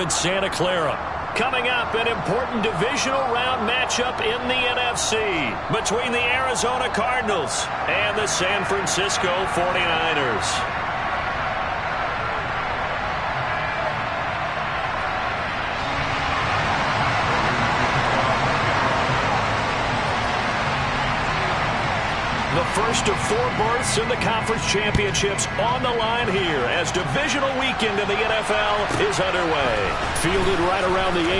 in Santa Clara. Coming up, an important divisional round matchup in the NFC between the Arizona Cardinals and the San Francisco 49ers. The first of 4 berths in the conference championships on the line here as divisional weekend in the NFL is underway. Fielded right around the 8.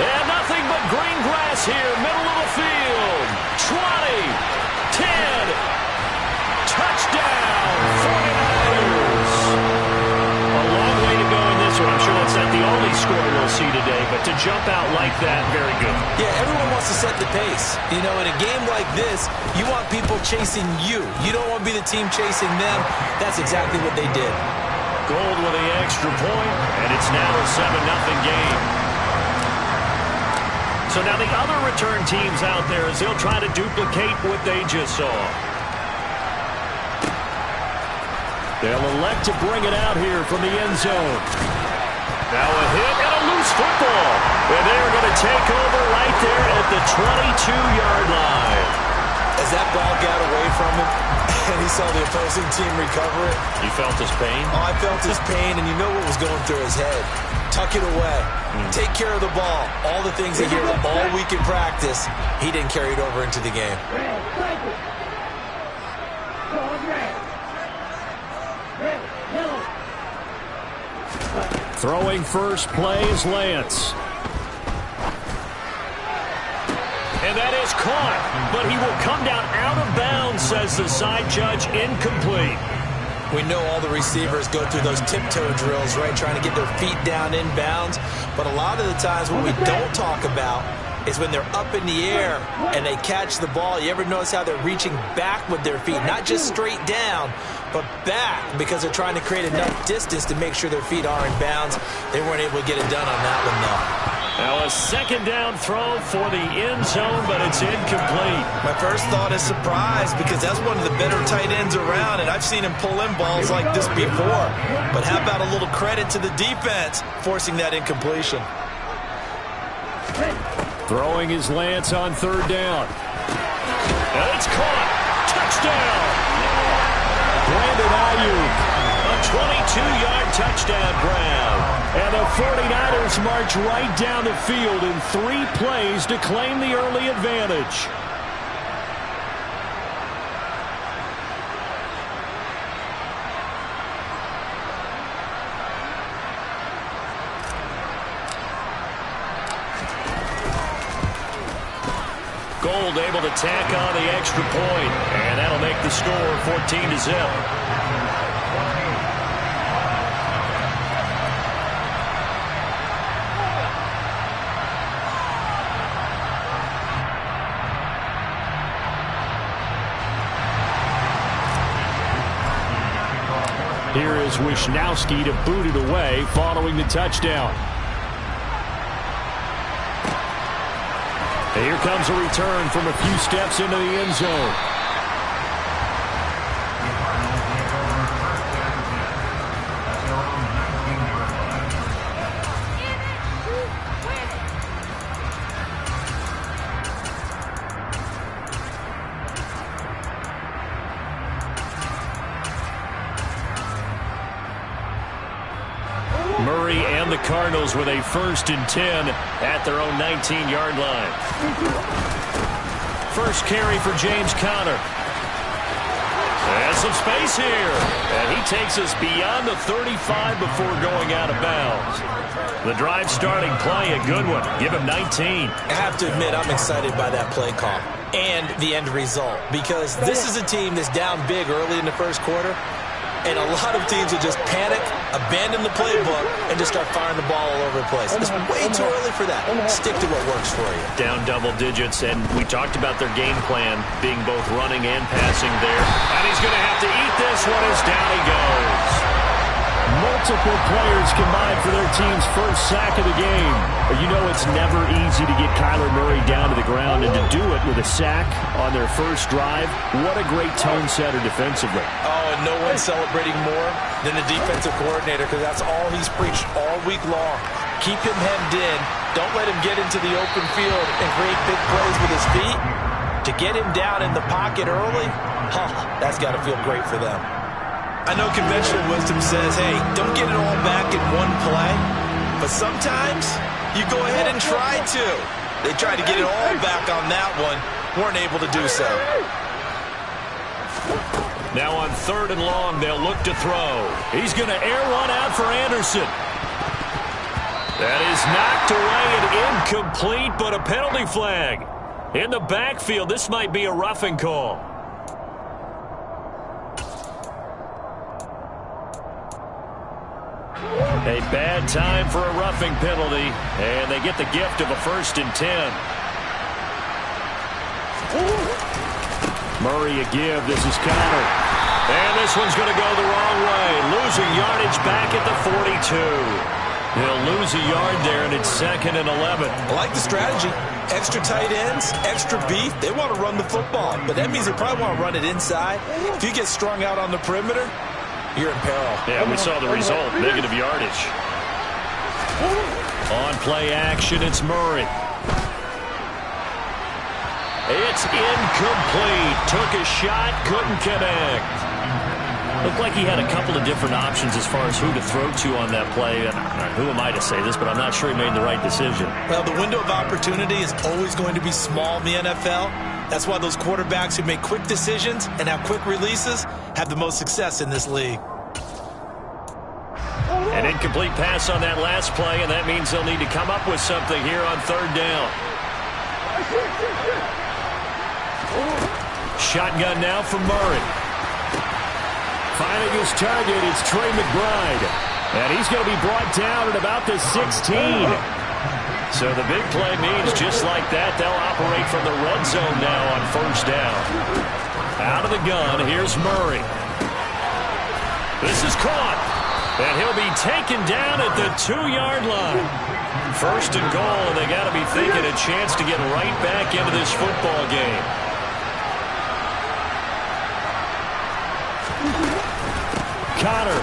And nothing but green grass here, middle of the field. 20, 10, touchdown, 49ers. A long way to go in this one. I'm sure that's not the only score we'll see today, but to jump out like that, very good. Yeah, everyone wants to set the pace. You know, in a game like this, you want people chasing you. You don't want to be the team chasing them. That's exactly what they did. Gold with the extra point, and it's now a 7-0 game. So now the other return teams out there as they'll try to duplicate what they just saw. They'll elect to bring it out here from the end zone. Now a hit and a loose football. And they're going to take over right there at the 22-yard line. As that ball got away from him and he saw the opposing team recover it. You felt his pain? Oh, I felt his pain, and you know what was going through his head. Tuck it away. Take care of the ball. All the things they hear all week in practice, he didn't carry it over into the game. Throwing first play is Lance. And that is caught, but he will come down out of bounds, says the side judge, incomplete. We know all the receivers go through those tiptoe drills, right, trying to get their feet down in bounds. But a lot of the times what we don't talk about is when they're up in the air and they catch the ball. You ever notice how they're reaching back with their feet? Not just straight down, but back, because they're trying to create enough distance to make sure their feet are in bounds. They weren't able to get it done on that one, though. Now a second down throw for the end zone, but it's incomplete. My first thought is surprise, because that's one of the better tight ends around, and I've seen him pull in balls like this before. But how about a little credit to the defense forcing that incompletion? Throwing his Lance on third down. And it's caught. Touchdown. Brandon Ayuk. A 22-yard touchdown grab. And the 49ers march right down the field in 3 plays to claim the early advantage. Gold able to tack on the extra point, and that'll make the score 14-0. Here is Wisnowski to boot it away following the touchdown. Here comes a return from a few steps into the end zone. Murray and the Cardinals with a 1st and 10 at their own 19-yard line. First carry for James Conner. And some space here. And he takes us beyond the 35 before going out of bounds. The drive starting play, a good one. Give him 19. I have to admit, I'm excited by that play call and the end result, because this is a team that's down big early in the first quarter. And a lot of teams will just panic, abandon the playbook, and just start firing the ball all over the place. It's way too early for that. Stick to what works for you. Down double digits, and we talked about their game plan being both running and passing there. And he's going to have to eat this one as down he goes. multiple players combined for their team's first sack of the game. You know it's never easy to get Kyler Murray down to the ground, and to do it with a sack on their first drive, what a great tone setter defensively. Oh, and no one's celebrating more than the defensive coordinator, because that's all he's preached all week long. Keep him hemmed in. Don't let him get into the open field and create big plays with his feet. To get him down in the pocket early, that's got to feel great for them. I know conventional wisdom says, hey, don't get it all back in one play. But sometimes you go ahead and try to. They tried to get it all back on that one. Weren't able to do so. Now on 3rd and long, they'll look to throw. He's going to air one out for Anderson. That is knocked away and incomplete, but a penalty flag. In the backfield, this might be a roughing call. A bad time for a roughing penalty, and they get the gift of a 1st and 10. Murray a give. This is Connor. And this one's going to go the wrong way. Losing yardage back at the 42. They'll lose a yard there, and it's 2nd and 11. I like the strategy. Extra tight ends, extra beef. They want to run the football, but that means they probably want to run it inside. If you get strung out on the perimeter, you're in peril. Yeah, we saw the result, negative yardage. On play action, it's Murray. It's incomplete. Took a shot, couldn't connect. Looked like he had a couple of different options as far as who to throw to on that play. Who am I to say this, but I'm not sure he made the right decision. Well, the window of opportunity is always going to be small in the NFL. That's why those quarterbacks who make quick decisions and have quick releases have the most success in this league. An incomplete pass on that last play, and that means they'll need to come up with something here on 3rd down. Shotgun now from Murray. Finding his target, it's Trey McBride. And he's going to be brought down at about the 16. So the big play means just like that, they'll operate from the red zone now on 1st down. Out of the gun, here's Murray. This is caught. And he'll be taken down at the 2-yard line. 1st and goal, and they got to be thinking a chance to get right back into this football game. Connor.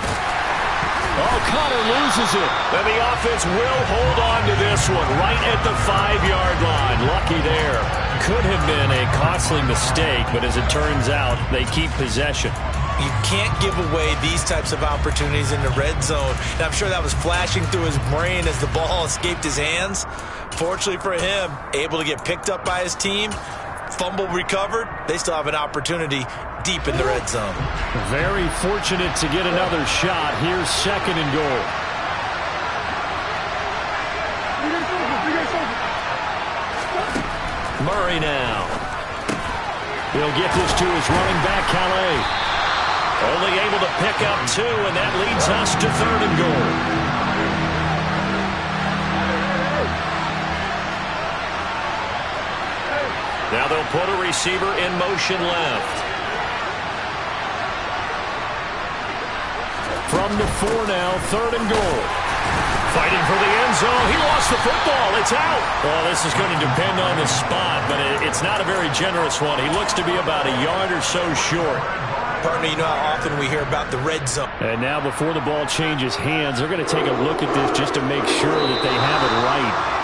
Oh, Connor loses it. And the offense will hold on to this one right at the 5-yard line. Lucky there. Could have been a costly mistake, but as it turns out, they keep possession. You can't give away these types of opportunities in the red zone. And I'm sure that was flashing through his brain as the ball escaped his hands. Fortunately for him, able to get picked up by his team, fumble recovered. They still have an opportunity deep in the red zone. Very fortunate to get another shot. Here's 2nd and goal. Murray now. He'll get this to his running back, Calais. Only able to pick up 2, and that leads us to 3rd and goal. Now they'll put a receiver in motion left. From the 4 now, 3rd and goal. Fighting for the end zone. He lost the football. It's out. Well, this is going to depend on the spot, but it's not a very generous one. He looks to be about a yard or so short. Partner, you know how often we hear about the red zone. And now before the ball changes hands, they're going to take a look at this just to make sure that they have it right.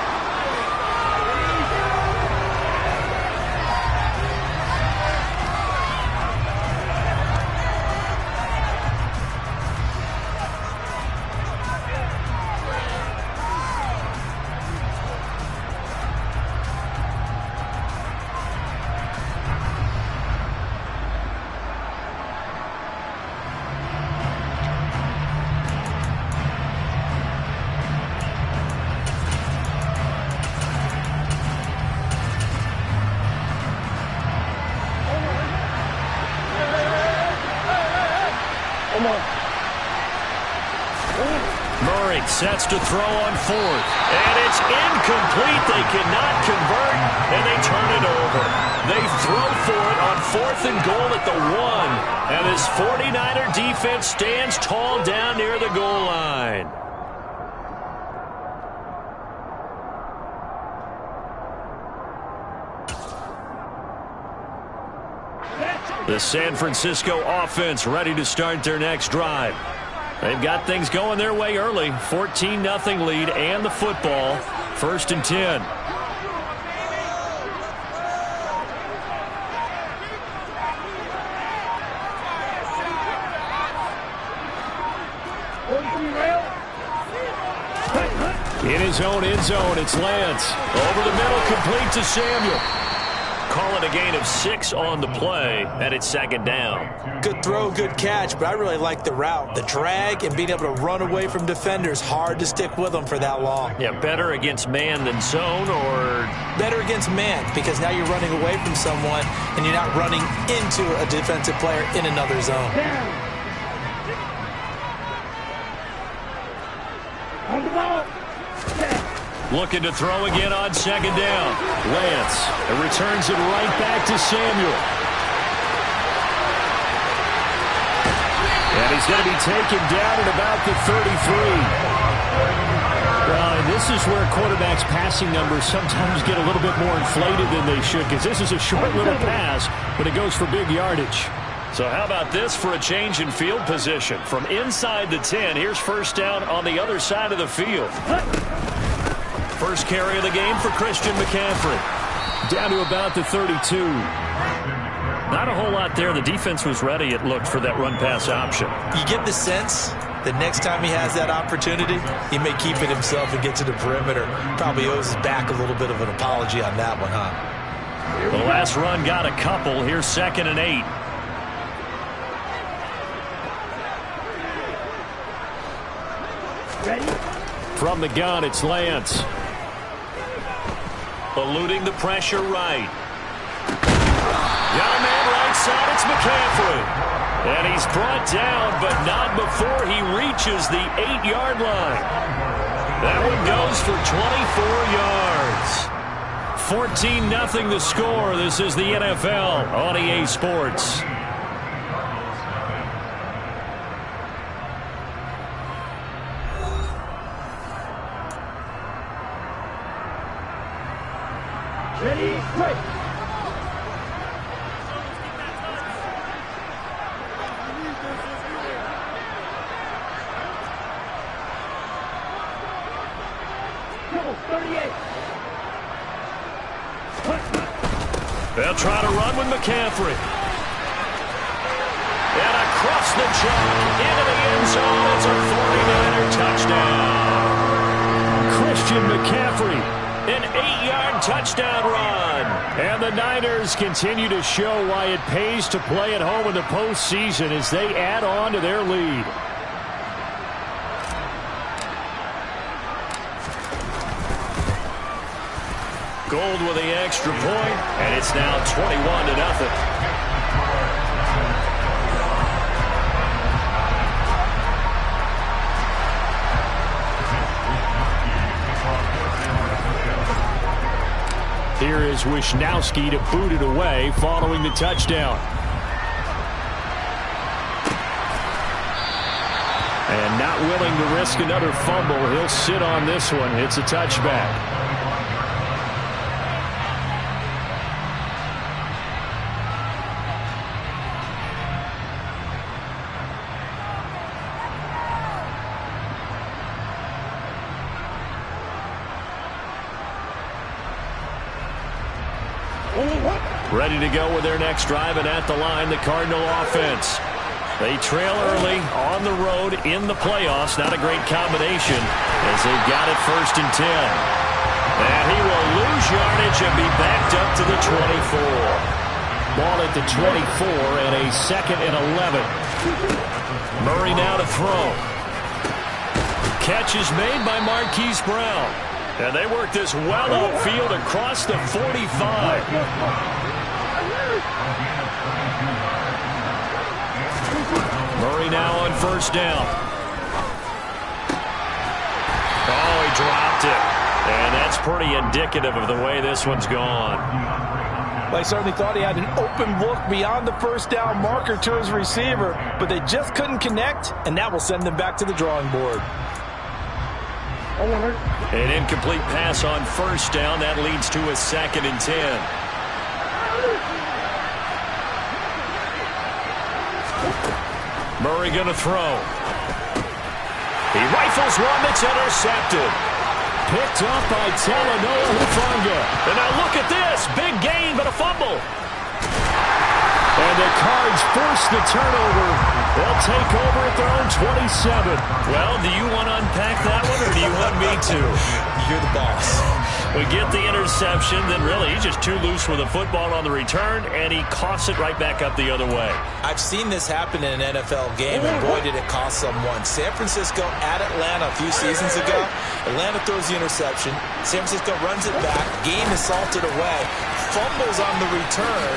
Murray sets to throw on fourth. And it's incomplete. They cannot convert, and they turn it over. They throw for it on 4th and goal at the 1. And this 49er defense stands tall down near the goal line. The San Francisco offense ready to start their next drive. They've got things going their way early. 14-0 lead and the football. 1st and 10. In his own end zone, it's Lance. Over the middle, complete to Samuel. Call it a gain of 6 on the play, and it's 2nd down. Good throw, good catch, but I really like the route. The drag and being able to run away from defenders, hard to stick with them for that long. Yeah, better against man than zone, or? Better against man, because now you're running away from someone, and you're not running into a defensive player in another zone. On the ball. Looking to throw again on 2nd down. Lance returns it right back to Samuel. And he's going to be taken down at about the 33. Well, and this is where quarterbacks' passing numbers sometimes get a little bit more inflated than they should, because this is a short little pass, but it goes for big yardage. So how about this for a change in field position? From inside the 10, here's 1st down on the other side of the field. First carry of the game for Christian McCaffrey. Down to about the 32. Not a whole lot there. The defense was ready, it looked, for that run-pass option. You get the sense that next time he has that opportunity, he may keep it himself and get to the perimeter. Probably owes his back a little bit of an apology on that one, huh? The last run got a couple. Here's 2nd and 8. Ready? From the gun, it's Lance. Eluding the pressure right. Got a man right side, it's McCaffrey. And he's brought down, but not before he reaches the 8-yard line. That one goes for 24 yards. 14-0 the score. This is the NFL on EA Sports. Ready, break. Go, 38. They'll try to run with McCaffrey. And across the chalk into the end zone. It's a 49er touchdown. Christian McCaffrey. An 8-yard touchdown run. And the Niners continue to show why it pays to play at home in the postseason as they add on to their lead. Gold with the extra point, and it's now 21-0. Here is Wisnowski to boot it away following the touchdown. And not willing to risk another fumble, he'll sit on this one. It's a touchback. Ready to go with their next drive, and at the line, the Cardinal offense. They trail early on the road in the playoffs. Not a great combination as they've got it 1st and 10. And he will lose yardage and be backed up to the 24. Ball at the 24 and a 2nd and 11. Murray now to throw. Catch is made by Marquise Brown. And they work this well upfield across the 45. Murray now on 1st down. dropped it. And that's pretty indicative of the way this one's gone. Well, he certainly thought he had an open look beyond the first down marker to his receiver, but they just couldn't connect, and that will send them back to the drawing board. An incomplete pass on first down. That leads to a 2nd and 10. Murray going to throw. He rifles one that's intercepted. Picked up by Talanoa Hufanga. And now look at this. Big gain, but a fumble. And the Cards force the turnover. They'll take over at their own 27. Well, do you want to unpack that one, or do you want me to? You're the boss. We get the interception, then really he's just too loose with the football on the return, and he coughs it right back up the other way. I've seen this happen in an NFL game, and boy, did it cost someone. San Francisco at Atlanta a few seasons ago. Atlanta throws the interception. San Francisco runs it back. Game is salted away. Fumbles on the return.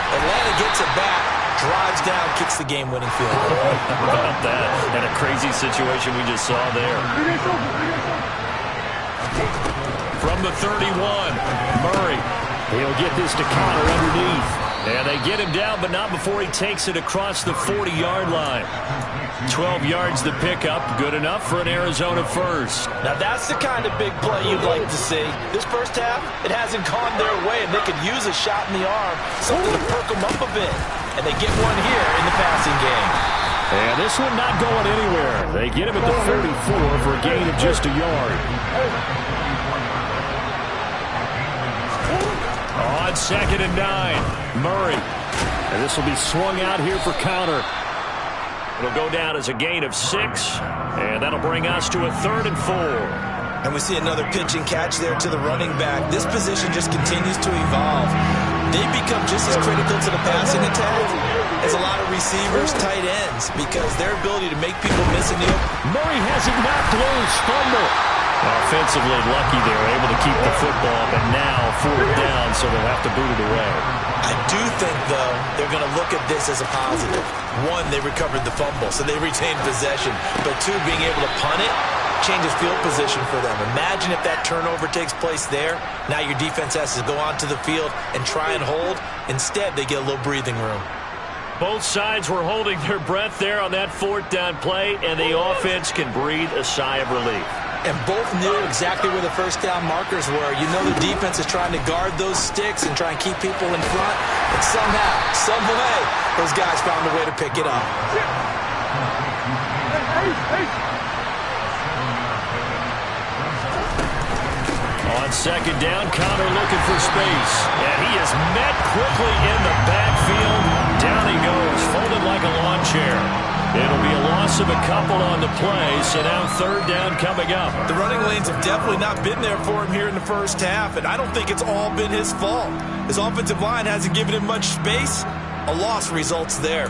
Atlanta gets it back, drives down, kicks the game-winning field goal. How about that? And a crazy situation we just saw there. From the 31, Murray. He'll get this to Connor underneath. And they get him down, but not before he takes it across the 40-yard line. 12 yards to pick up. Good enough for an Arizona first. Now that's the kind of big play you'd like to see. This first half, it hasn't gone their way, and they could use a shot in the arm, something to perk them up a bit. And they get one here in the passing game. And this one not going anywhere. They get him at the 34 for a gain of just a yard. On 2nd and 9, Murray. And this will be swung out here for counter. It'll go down as a gain of 6, and that'll bring us to a 3rd and 4. And we see another pitch and catch there to the running back. This position just continues to evolve. They become just as critical to the passing attack as a lot of receivers, tight ends, because their ability to make people miss in the open. Murray has it knocked loose. Fumble. Offensively lucky they were able to keep the football, but now 4th down, so they'll have to boot it away. I do think, though, they're going to look at this as a positive. One, they recovered the fumble, so they retained possession. But two, being able to punt it changes field position for them. Imagine if that turnover takes place there. Now your defense has to go onto the field and try and hold. Instead, they get a little breathing room. Both sides were holding their breath there on that 4th down play, and the offense can breathe a sigh of relief. And both knew exactly where the first down markers were. You know the defense is trying to guard those sticks and try and keep people in front. And somehow, some way, those guys found a way to pick it up. On 2nd down, Connor looking for space. And he is met quickly in the backfield. Down he goes, folded like a lawn chair. It'll be a loss of a couple on the play, so now 3rd down coming up. The running lanes have definitely not been there for him here in the first half, and I don't think it's all been his fault. His offensive line hasn't given him much space. A loss results there.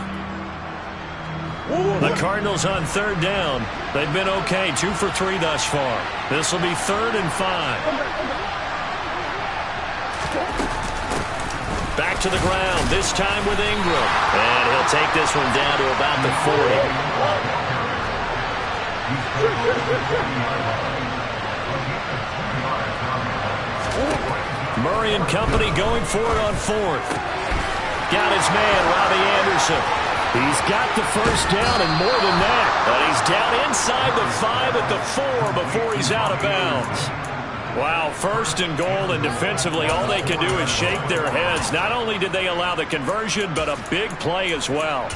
The Cardinals on 3rd down. They've been okay, 2 for 3 thus far. This will be 3rd and 5. Back to the ground, this time with Ingram. And he'll take this one down to about the 40. Murray and company going for it on 4th. Got his man, Robbie Anderson. He's got the first down and more than that. But he's down inside the 5 at the 4 before he's out of bounds. Wow, 1st and goal, and defensively all they can do is shake their heads. Not only did they allow the conversion, but a big play as well.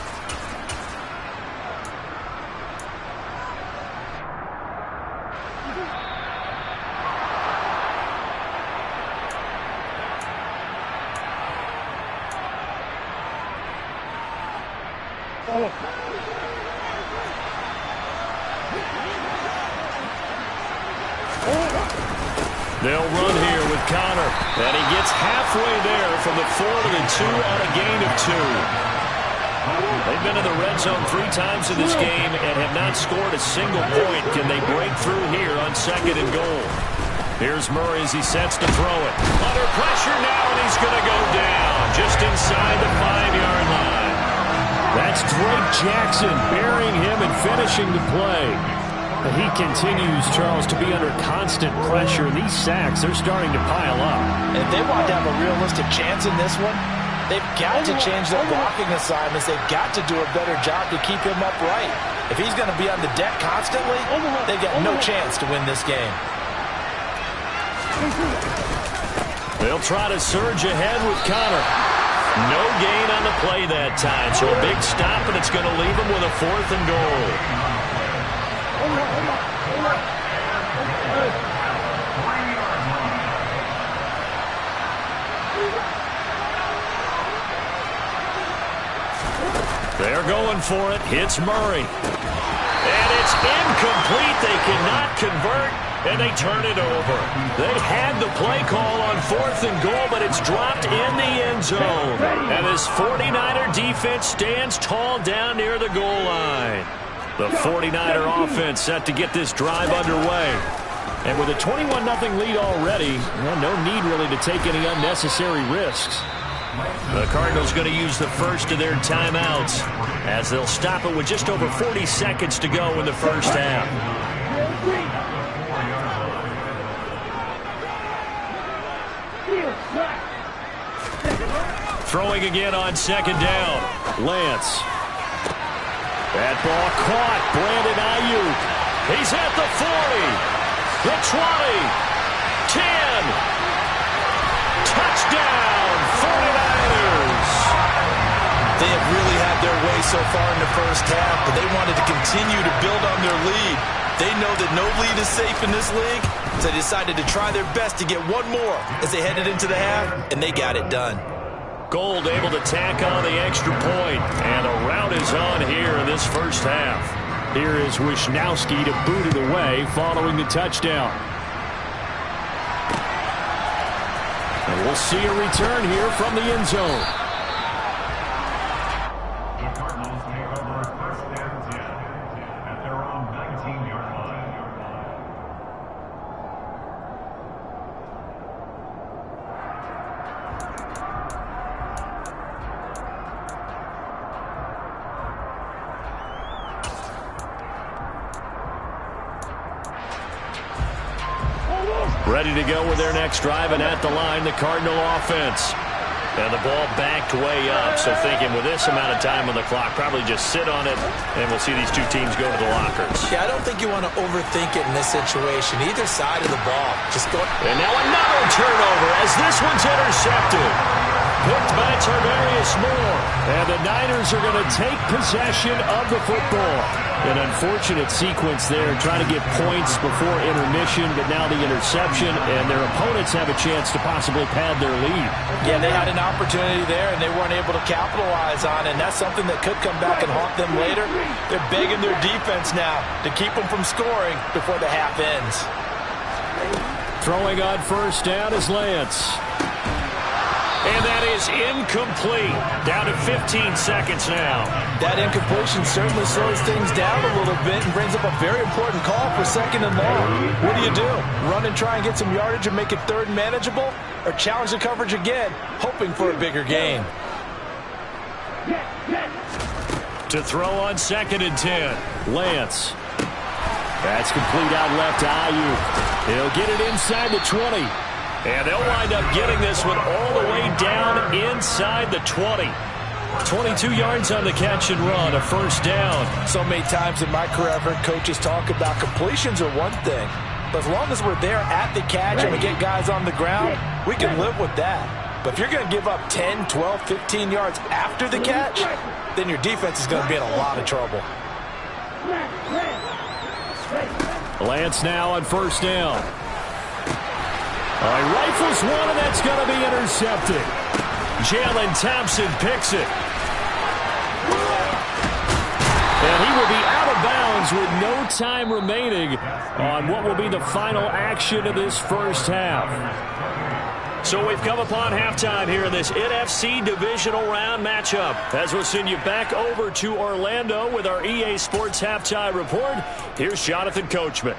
They'll run here with Connor, and he gets halfway there from the 4 to the 2 on a gain of 2. They've been in the red zone 3 times in this game and have not scored a single point. Can they break through here on 2nd and goal? Here's Murray as he sets to throw it. Under pressure now, and he's going to go down just inside the 5-yard line. That's Drake Jackson burying him and finishing the play. He continues, Charles, to be under constant pressure. These sacks, they're starting to pile up. If they want to have a realistic chance in this one, they've got to change their blocking assignments. They've got to do a better job to keep him upright. If he's going to be on the deck constantly, they've got no chance to win this game. They'll try to surge ahead with Connor. No gain on the play that time, so a big stop, and it's going to leave him with a 4th and goal. They're going for it. Hits Murray. And it's incomplete. They cannot convert, and they turn it over. They had the play call on 4th and goal, but it's dropped in the end zone. And this 49er defense stands tall down near the goal line. The 49er offense set to get this drive underway. And with a 21-0 lead already, no need really to take any unnecessary risks. The Cardinals going to use the first of their timeouts as they'll stop it with just over 40 seconds to go in the first half. Throwing again on 2nd down. Lance. That ball caught. Brandon Ayuk. He's at the 40. The 20. 10. Touchdown, 49ers. They have really had their way so far in the first half, but they wanted to continue to build on their lead. They know that no lead is safe in this league, so they decided to try their best to get one more as they headed into the half, and they got it done. Gold able to tack on the extra point, and a rout is on here in this first half. Here is Wisnowski to boot it away following the touchdown. And we'll see a return here from the end zone. The Cardinals take over 1st and 10 at their own 19-yard line. Ready to go with their next drive, and at the line, the Cardinal offense. And the ball backed way up, so thinking with this amount of time on the clock, probably just sit on it, and we'll see these two teams go to the lockers. Yeah, I don't think you want to overthink it in this situation. Either side of the ball. Just go. And now another turnover as this one's intercepted. Picked by Tarvarius Moore. And the Niners are going to take possession of the football. An unfortunate sequence there, trying to get points before intermission, but now the interception, and their opponents have a chance to possibly pad their lead. Yeah, they had an opportunity there, and they weren't able to capitalize on it, and that's something that could come back and haunt them later. They're begging their defense now to keep them from scoring before the half ends. Throwing on 1st down is Lance. And that is incomplete. Down to 15 seconds now. That incompletion certainly slows things down a little bit and brings up a very important call for 2nd and long. What do? Run and try and get some yardage and make it 3rd and manageable? Or challenge the coverage again, hoping for a bigger gain? To throw on 2nd and 10. Lance. That's complete out left to Ayuk. He'll get it inside the 20. And they'll wind up getting this one all the way down inside the 20. 22 yards on the catch and run, a 1st down. So many times in my career, I've heard coaches talk about completions are one thing. But as long as we're there at the catch and we get guys on the ground, we can live with that. But if you're going to give up 10, 12, 15 yards after the catch, then your defense is going to be in a lot of trouble. Lance now on 1st down. He rifles one, and that's going to be intercepted. Jalen Thompson picks it. And he will be out of bounds with no time remaining on what will be the final action of this first half. So we've come upon halftime here in this NFC divisional round matchup. As we'll send you back over to Orlando with our EA Sports Halftime Report, here's Jonathan Coachman.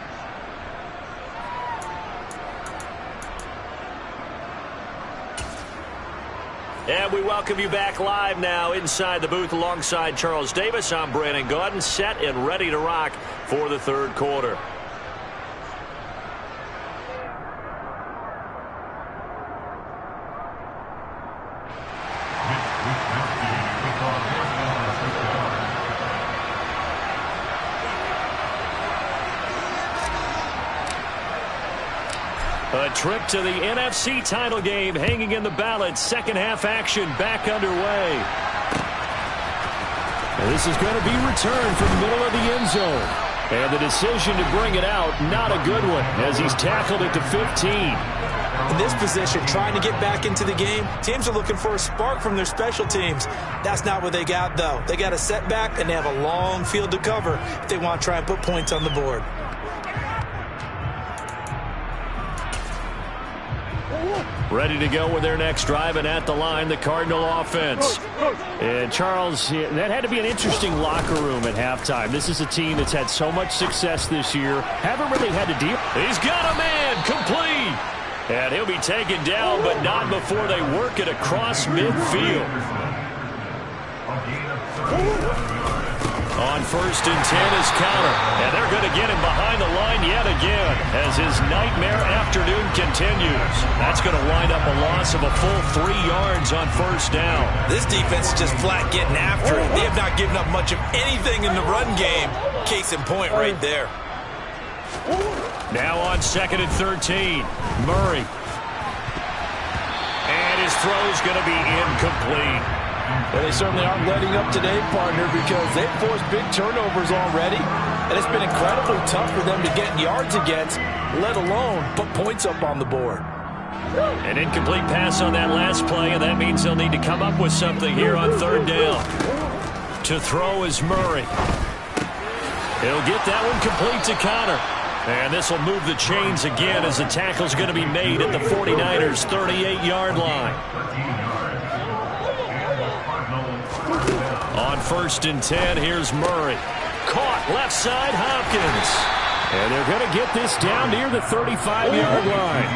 And we welcome you back live now inside the booth alongside Charles Davis. I'm Brandon Gaudin, set and ready to rock for the third quarter. A trip to the NFC title game hanging in the balance. Second half action back underway. And this is going to be returned from the middle of the end zone. And the decision to bring it out, not a good one, as he's tackled it to 15. In this position, trying to get back into the game, teams are looking for a spark from their special teams. That's not what they got, though. They got a setback, and they have a long field to cover if they want to try and put points on the board. Ready to go with their next drive, and at the line, the Cardinal offense. And Charles, that had to be an interesting locker room at halftime. This is a team that's had so much success this year. Haven't really had to deal. He's got a man, complete. And he'll be taken down, but not before they work it across midfield. On 1st and 10 is counter. And they're going to get him behind the line yet again as his nightmare afternoon continues. That's going to wind up a loss of a full 3 yards on 1st down. This defense is just flat getting after it. They have not given up much of anything in the run game. Case in point right there. Now on 2nd and 13, Murray. And his throw's going to be incomplete. Well, they certainly aren't letting up today, partner, because they've forced big turnovers already, and it's been incredibly tough for them to get yards against, let alone put points up on the board. An incomplete pass on that last play, and that means they'll need to come up with something here on 3rd down. To throw is Murray. He'll get that one complete to Connor. And this will move the chains again as the tackle's going to be made at the 49ers' 38-yard line. On 1st and 10, here's Murray. Caught left side, Hopkins. And they're going to get this down near the 35-yard line.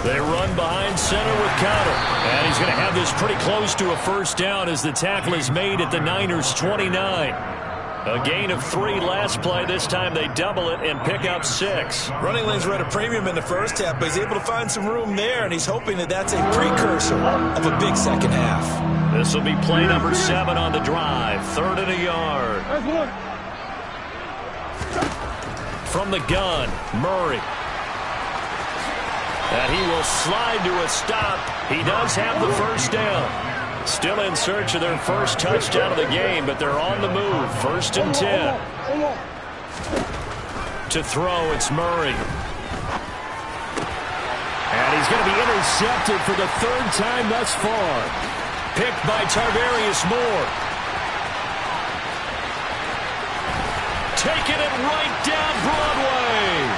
They run behind center with Connor. And he's going to have this pretty close to a 1st down as the tackle is made at the Niners' 29. A gain of 3 last play. This time they double it and pick up 6. Running lanes were at a premium in the first half, but he's able to find some room there, and he's hoping that that's a precursor of a big second half. This will be play number 7 on the drive. 3rd and a yard. From the gun, Murray. And he will slide to a stop. He does have the 1st down. Still in search of their first touchdown of the game, but they're on the move. 1st and 10. To throw, it's Murray. And he's going to be intercepted for the 3rd time thus far. Picked by Tarvarius Moore. Taking it right down Broadway.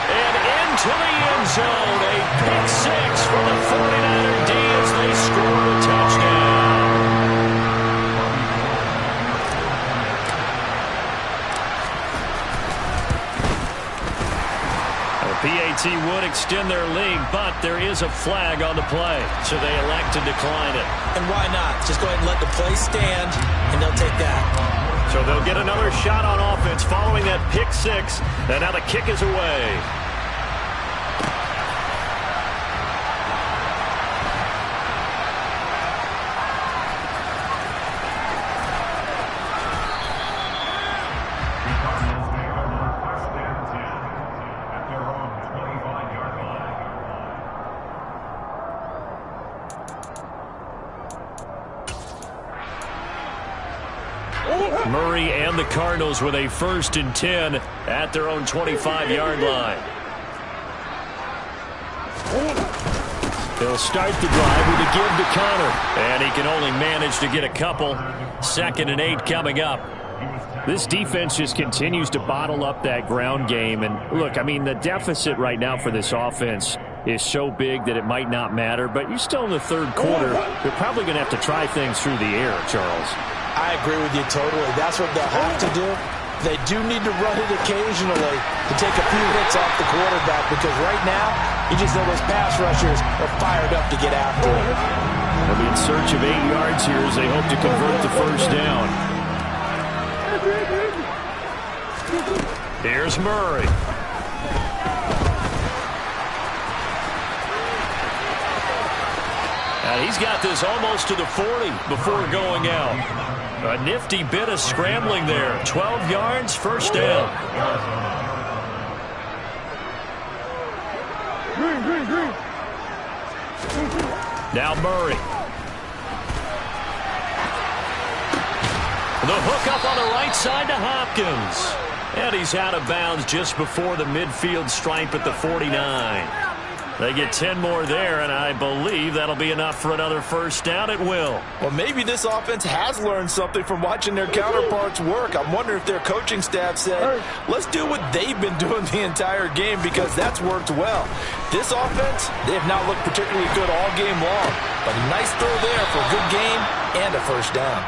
And into the end zone. A pick 6 for the 49er D as they score a touchdown. The PAT would extend their lead, but there is a flag on the play, so they elect to decline it. And why not? Just go ahead and let the play stand, and they'll take that. So they'll get another shot on offense following that pick 6, and now the kick is away. Murray and the Cardinals with a 1st and 10 at their own 25-yard line. He'll start the drive with a give to Connor, and he can only manage to get a couple. 2nd and 8 coming up. This defense just continues to bottle up that ground game. And look, I mean, the deficit right now for this offense is so big that it might not matter. But you're still in the 3rd quarter. They're probably going to have to try things through the air, Charles. I agree with you totally. That's what they'll have to do. They do need to run it occasionally to take a few hits off the quarterback, because right now, you just know those pass rushers are fired up to get after it. They'll be in search of 8 yards here as they hope to convert the first down. Here's Murray. And he's got this almost to the 40 before going out. A nifty bit of scrambling there. 12 yards, first down. Now Murray. The hook up on the right side to Hopkins. And he's out of bounds just before the midfield stripe at the 49. They get 10 more there, and I believe that'll be enough for another first down. It will. Well, maybe this offense has learned something from watching their counterparts work. I'm wondering if their coaching staff said, let's do what they've been doing the entire game, because that's worked well. This offense, they have not looked particularly good all game long, but a nice throw there for a good game and a first down.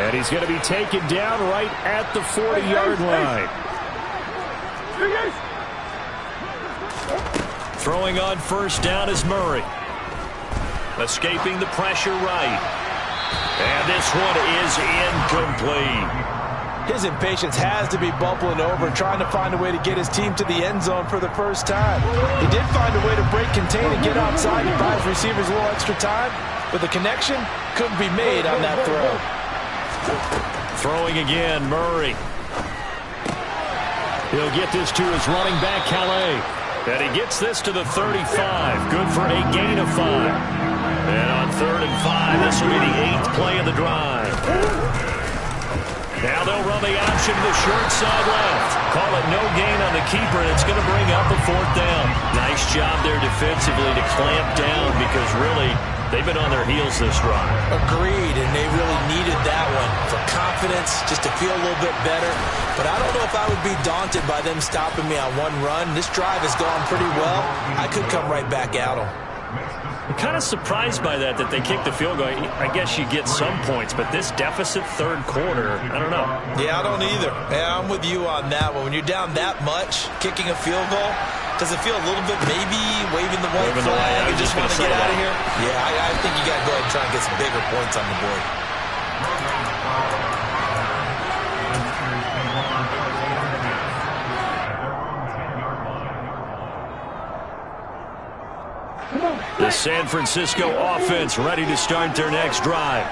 And he's going to be taken down right at the 40-yard line. Throwing on first down is Murray. Escaping the pressure right. And this one is incomplete. His impatience has to be bubbling over, trying to find a way to get his team to the end zone for the first time. He did find a way to break, contain, and get outside and buy his receivers a little extra time, but the connection couldn't be made on that throw. Throwing again, Murray. He'll get this to his running back, Calais. And he gets this to the 35. Good for a gain of 5. And on 3rd and 5, this will be the 8th play of the drive. Now they'll run the option to the short side left. Call it no gain on the keeper, and it's going to bring up a 4th down. Nice job there defensively to clamp down, because really, they've been on their heels this drive. Agreed, and they really needed that one for confidence, just to feel a little bit better. But I don't know if I would be daunted by them stopping me on one run. This drive has gone pretty well. I could come right back at them. I'm kind of surprised by that they kicked the field goal. I guess you get some points, but this deficit 3rd quarter, I don't know. Yeah, I don't either. Yeah, I'm with you on that one. When you're down that much, kicking a field goal, does it feel a little bit maybe waving the white flag and just want to get out of here? Yeah, I think you got to go ahead and try and get some bigger points on the board. The San Francisco offense ready to start their next drive.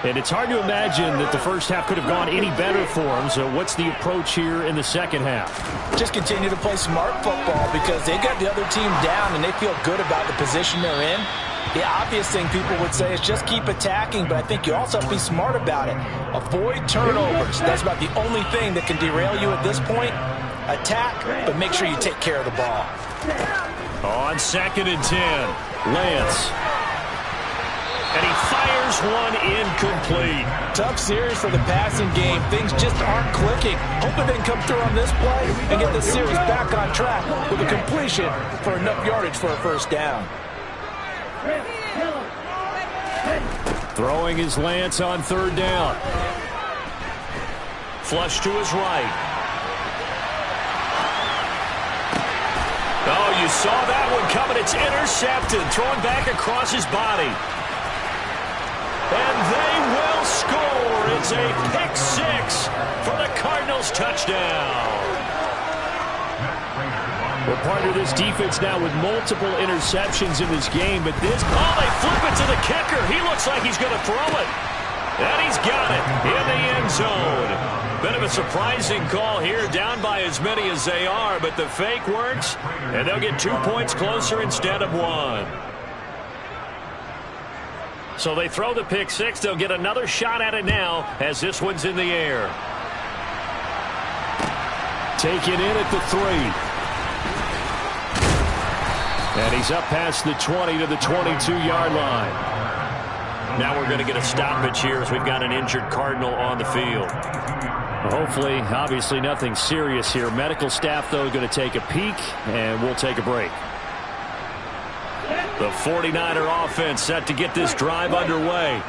And it's hard to imagine that the first half could have gone any better for them. So what's the approach here in the second half? Just continue to play smart football, because they got the other team down and they feel good about the position they're in. The obvious thing people would say is just keep attacking, but I think you also have to be smart about it. Avoid turnovers. That's about the only thing that can derail you at this point. Attack, but make sure you take care of the ball. On 2nd and 10, Lance. And he fires one incomplete. Tough series for the passing game. Things just aren't clicking. Hoping they can come through on this play and get the series back on track with a completion for enough yardage for a first down. Throwing is Lance on 3rd down. Flush to his right. Oh, you saw that one coming. It's intercepted. Throwing back across his body. And they will score. It's a pick 6 for the Cardinals touchdown. We're part of this defense now with multiple interceptions in this game, but this, they flip it to the kicker. He looks like he's going to throw it. And he's got it in the end zone. Bit of a surprising call here, down by as many as they are, but the fake works, and they'll get 2 points closer instead of 1. So they throw the pick 6. They'll get another shot at it now as this one's in the air. Taken in at the 3. And he's up past the 20 to the 22-yard line. Now we're going to get a stoppage here as we've got an injured Cardinal on the field. Hopefully, obviously nothing serious here. Medical staff, though, going to take a peek, and we'll take a break. The 49er offense set to get this drive underway.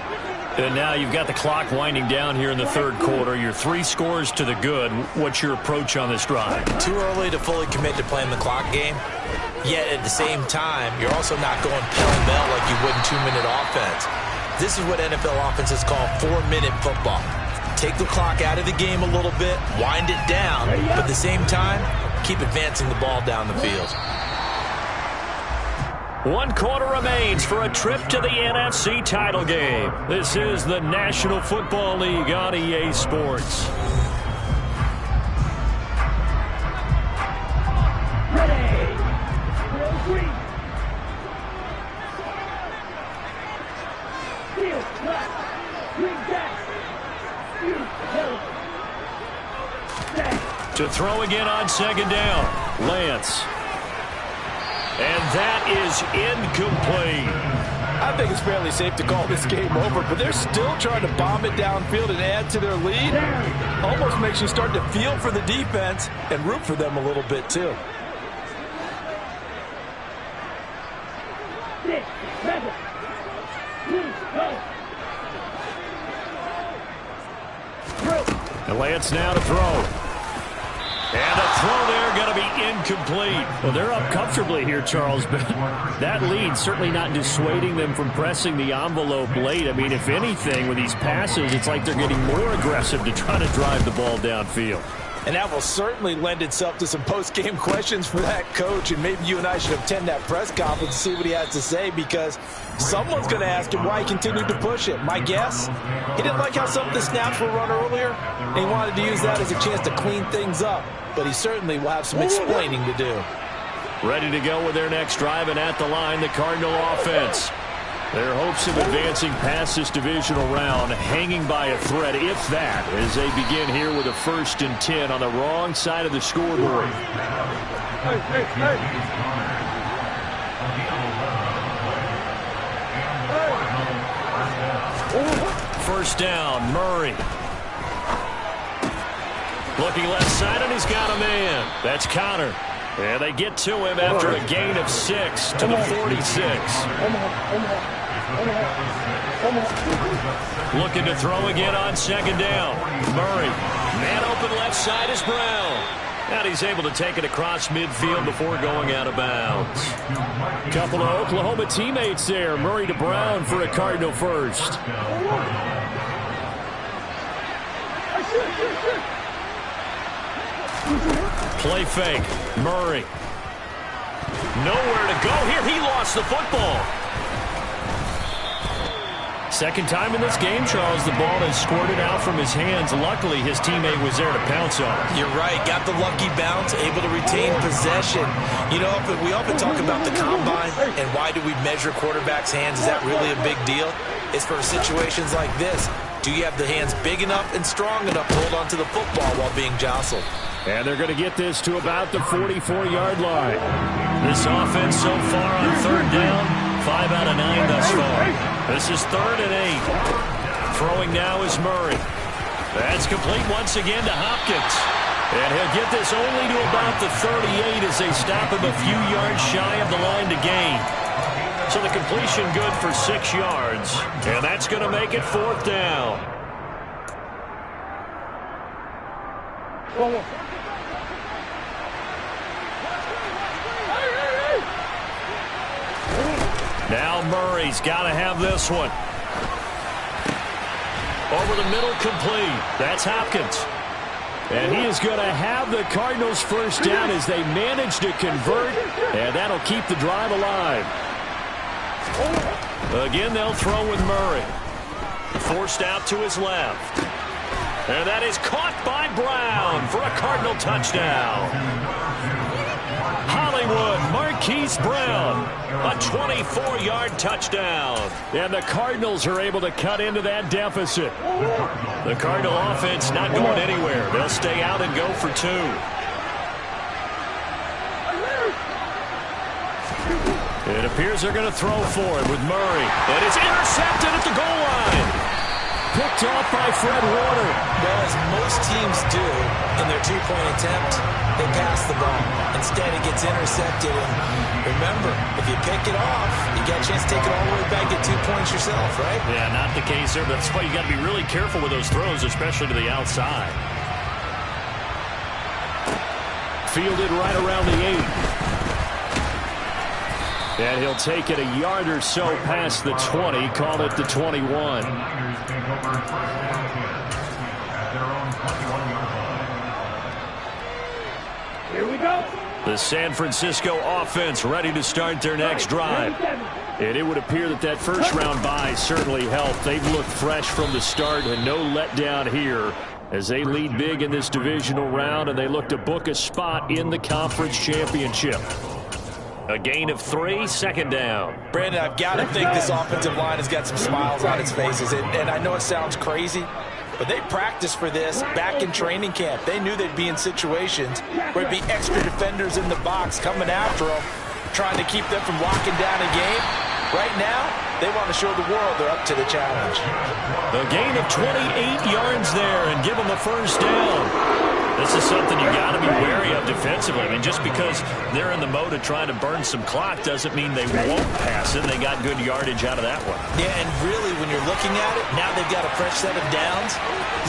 And now you've got the clock winding down here in the 3rd quarter. You're 3 scores to the good. What's your approach on this drive? Too early to fully commit to playing the clock game. Yet at the same time, you're also not going pell-mell like you would in 2-minute offense. This is what NFL offenses call 4-minute football. Take the clock out of the game a little bit, wind it down, but at the same time, keep advancing the ball down the field. 1 quarter remains for a trip to the NFC title game. This is the National Football League on EA Sports. Ready. Green. Field left. Green back. Field help. To throw again on 2nd down. Lance. And that is incomplete. I think it's fairly safe to call this game over, but they're still trying to bomb it downfield and add to their lead. Almost makes you start to feel for the defense and root for them a little bit too. 6, 7, 2, go. And Lance now to throw. And a throw there going to be incomplete. Well, they're up comfortably here, Charles, but that lead certainly not dissuading them from pressing the envelope late. I mean, if anything, with these passes, it's like they're getting more aggressive to try to drive the ball downfield. And that will certainly lend itself to some post-game questions for that coach, and maybe you and I should attend that press conference to see what he has to say, because someone's going to ask him why he continued to push it. My guess, he didn't like how some of the snaps were run earlier, and he wanted to use that as a chance to clean things up. But he certainly will have some explaining to do. Ready to go with their next drive, and at the line, the Cardinal offense. Their hopes of advancing past this divisional round hanging by a thread, if that, as they begin here with a 1st and 10 on the wrong side of the scoreboard. First down, Murray. Looking left side, and he's got a man. That's Connor. And they get to him after a gain of 6 to the 46. Looking to throw again on 2nd down. Murray. Man open left side is Brown. And he's able to take it across midfield before going out of bounds. Couple of Oklahoma teammates there. Murray to Brown for a Cardinal first. Play fake. Murray. Nowhere to go here. He lost the football. Second time in this game, Charles, the ball has squirted out from his hands. Luckily, his teammate was there to pounce on it. You're right. Got the lucky bounce, able to retain possession. You know, we often talk about the combine and why do we measure quarterbacks' hands. Is that really a big deal? It's for situations like this. Do you have the hands big enough and strong enough to hold onto the football while being jostled? And they're going to get this to about the 44-yard line. This offense so far on 3rd down, 5 out of 9 thus far. This is 3rd and 8. Throwing now is Murray. That's complete once again to Hopkins. And he'll get this only to about the 38 as they stop him a few yards shy of the line to gain. So the completion good for 6 yards. And that's going to make it 4th down. Now Murray's got to have this one. Over the middle, complete. That's Hopkins. And he is going to have the Cardinals first down as they manage to convert, and that'll keep the drive alive. Again, they'll throw with Murray. Forced out to his left. And that is caught by Brown for a Cardinal touchdown. Hollywood, Marquise Brown, a 24-yard touchdown. And the Cardinals are able to cut into that deficit. The Cardinal offense not going anywhere. They'll stay out and go for 2. It appears they're going to throw for it with Murray. And it's intercepted at the goal line. Picked off by Fred Warner. Well, as most teams do in their 2-point attempt, they pass the ball. Instead, it gets intercepted. And remember, if you pick it off, you get a chance to take it all the way back, get 2 points yourself, right? Yeah, not the case there. But that's why you got to be really careful with those throws, especially to the outside. Fielded right around the 8. And he'll take it a yard or so past the 20, call it the 21. The Niners take over first down 10 at their own 21-yard line. Here we go. The San Francisco offense ready to start their next drive. And it would appear that that first round bye certainly helped. They've looked fresh from the start and no letdown here as they lead big in this divisional round, and they look to book a spot in the conference championship. A gain of 3, second down. Brandon, I've got to think this offensive line has got some smiles on its faces. And I know it sounds crazy, but they practiced for this back in training camp. They knew they'd be in situations where there'd be extra defenders in the box coming after them, trying to keep them from locking down a game. Right now, they want to show the world they're up to the challenge. A gain of 28 yards there and give them the first down. This is something you got to be wary of defensively. I mean, just because they're in the mode of trying to burn some clock doesn't mean they won't pass it. They got good yardage out of that one. Yeah, and really, when you're looking at it, now they've got a fresh set of downs.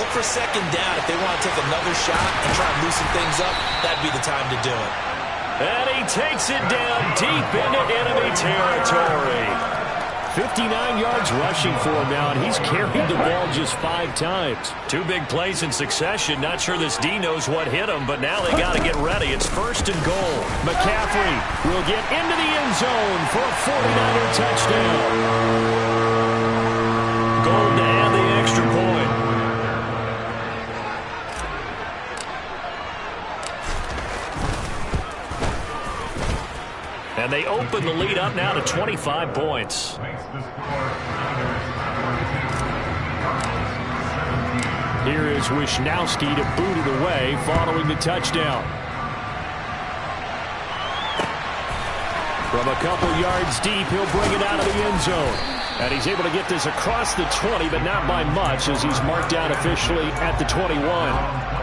Look for second down. If they want to take another shot and try and loosen things up, that'd be the time to do it. And he takes it down deep into enemy territory. 59 yards rushing for him now, and he's carried the ball just 5 times. 2 big plays in succession. Not sure this D knows what hit him, but now they got to get ready. It's first and goal. McCaffrey will get into the end zone for a 49er touchdown. Goal to add the extra point. And they open the lead up now to 25 points. Here is Wisnowski to boot it away following the touchdown. From a couple yards deep, he'll bring it out of the end zone. And he's able to get this across the 20, but not by much as he's marked down officially at the 21.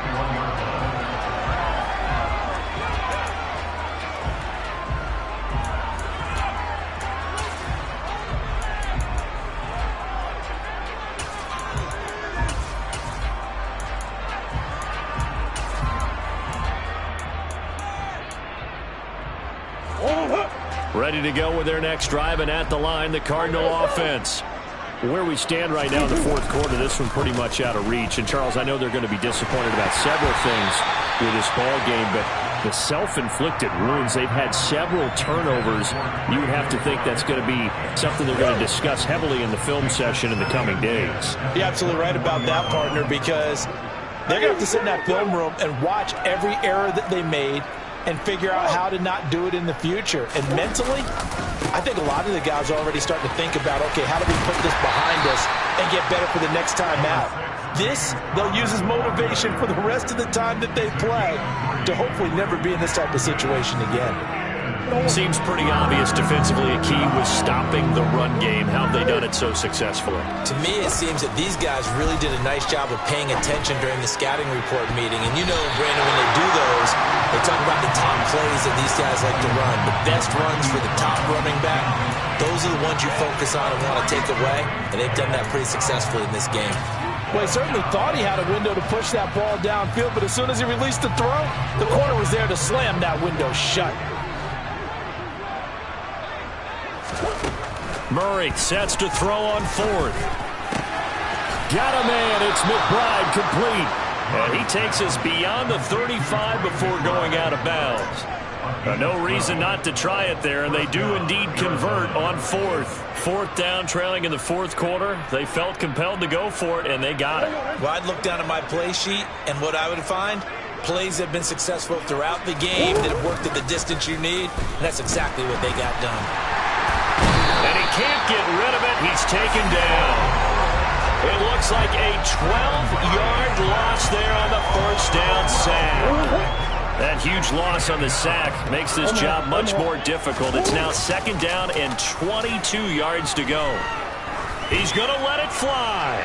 Ready to go with their next drive, and at the line, the Cardinal offense. Where we stand right now in the fourth quarter, this one pretty much out of reach. And, Charles, I know they're going to be disappointed about several things with this ball game, but the self-inflicted wounds, they've had several turnovers. You would have to think that's going to be something they're going to discuss heavily in the film session in the coming days. You're absolutely right about that, partner, because they're going to have to sit in that film room and watch every error that they made and figure out how to not do it in the future. And mentally, I think a lot of the guys are already starting to think about, okay, how do we put this behind us and get better for the next time out? This, they'll use as motivation for the rest of the time that they play to hopefully never be in this type of situation again. Seems pretty obvious defensively a key was stopping the run game. How have they done it so successfully? To me, it seems that these guys really did a nice job of paying attention during the scouting report meeting. And you know, Brandon, when they do those, they talk about the top plays that these guys like to run. The best runs for the top running back, those are the ones you focus on and want to take away. And they've done that pretty successfully in this game. Well, he certainly thought he had a window to push that ball downfield, but as soon as he released the throw, the corner was there to slam that window shut. Murray sets to throw on fourth. Got a man. It's McBride complete. And he takes us beyond the 35 before going out of bounds. No reason not to try it there, and they do indeed convert on fourth. Fourth down, trailing in the fourth quarter. They felt compelled to go for it, and they got it. Well, I'd look down at my play sheet, and what I would find, plays that have been successful throughout the game that have worked at the distance you need, and that's exactly what they got done. And he can't get rid of it. He's taken down. It looks like a 12-yard loss there on the first down sack. That huge loss on the sack makes this job much more difficult. It's now second down and 22 yards to go. He's going to let it fly.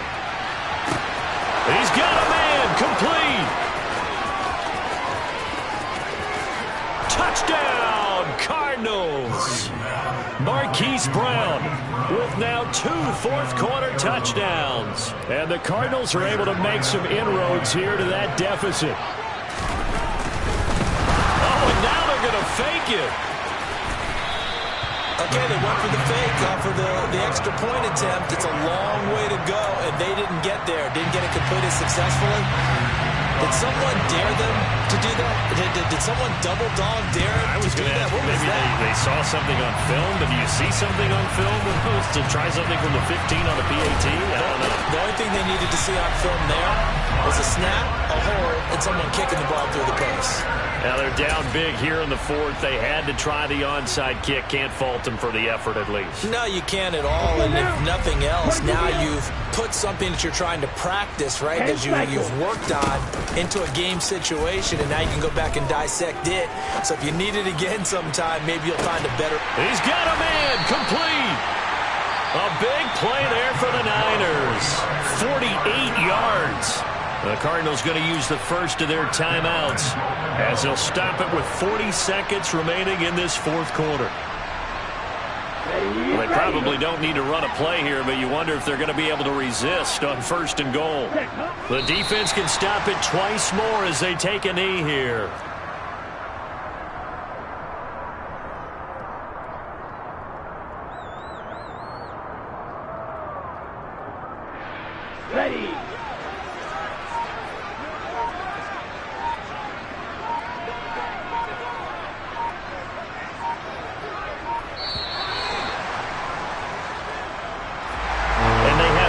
He's got a man complete. Touchdown, Cardinals. Marquise Brown with now 2 fourth-quarter touchdowns. And the Cardinals are able to make some inroads here to that deficit. Oh, and now they're going to fake it. Okay, they went for the fake for the extra point attempt. It's a long way to go, and they didn't get there. Didn't get it completed successfully. Did someone dare them to do that? Did someone double dog dare I was to do going to that? ask, What was maybe that? they saw something on film, but do you see something on film with those to try something from the 15 on the PAT? I don't know. The only thing they needed to see on film there was a snap, a hold, and someone kicking the ball through the post. Now they're down big here in the fourth. They had to try the onside kick. Can't fault them for the effort at least. No, you can't at all. And if nothing else, now you've put something that you're trying to practice, right, that you've worked on into a game situation, and now you can go back and dissect it. So if you need it again sometime, maybe you'll find a better. He's got a man complete. A big play there for the Niners. 48 yards. The Cardinals going to use the first of their timeouts as they'll stop it with 40 seconds remaining in this fourth quarter. Well, they probably don't need to run a play here, but you wonder if they're going to be able to resist on first and goal. The defense can stop it twice more as they take a knee here. Ready.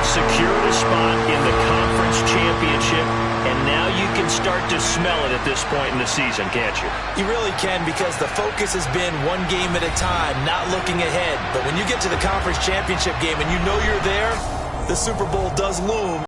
Secured a spot in the conference championship, and now you can start to smell it at this point in the season, can't you? You really can, because the focus has been one game at a time, not looking ahead. But when you get to the conference championship game and you know you're there, the Super Bowl does loom.